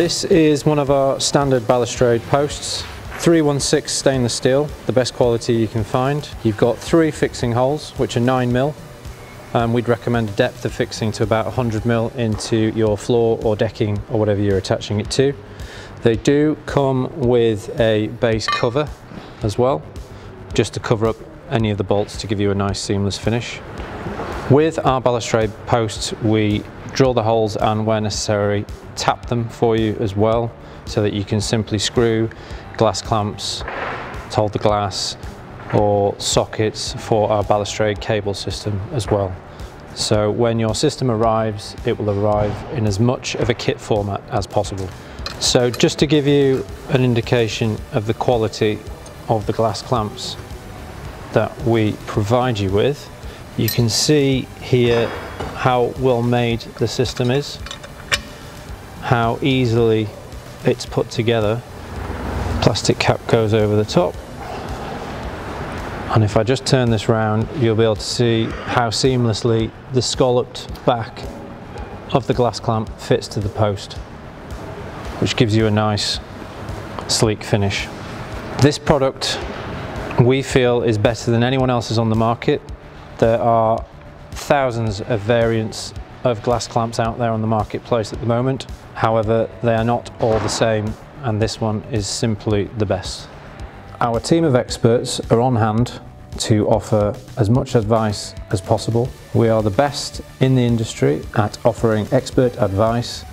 This is one of our standard balustrade posts. 316 stainless steel, the best quality you can find. You've got 3 fixing holes, which are 9mm. We'd recommend a depth of fixing to about 100mm into your floor or decking or whatever you're attaching it to. They do come with a base cover as well, just to cover up any of the bolts to give you a nice seamless finish. With our balustrade posts, we drill the holes and, where necessary, tap them for you as well, so that you can simply screw glass clamps to hold the glass or sockets for our balustrade cable system as well. So when your system arrives, it will arrive in as much of a kit format as possible. So just to give you an indication of the quality of the glass clamps that we provide you with, you can see here how well made the system is, how easily it's put together. Plastic cap goes over the top, and if I just turn this round, you'll be able to see how seamlessly the scalloped back of the glass clamp fits to the post, which gives you a nice sleek finish. This product we feel is better than anyone else's on the market. There are thousands of variants of glass clamps out there on the marketplace at the moment. However, they are not all the same, and this one is simply the best. Our team of experts are on hand to offer as much advice as possible. We are the best in the industry at offering expert advice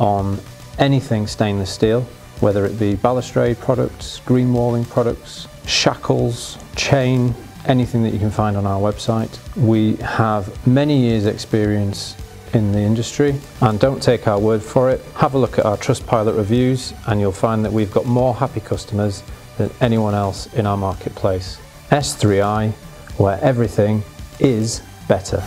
on anything stainless steel, whether it be balustrade products, green walling products, shackles, chain, anything that you can find on our website. We have many years experience in the industry, and don't take our word for it. Have a look at our Trustpilot reviews and you'll find that we've got more happy customers than anyone else in our marketplace. S3i, where everything is better.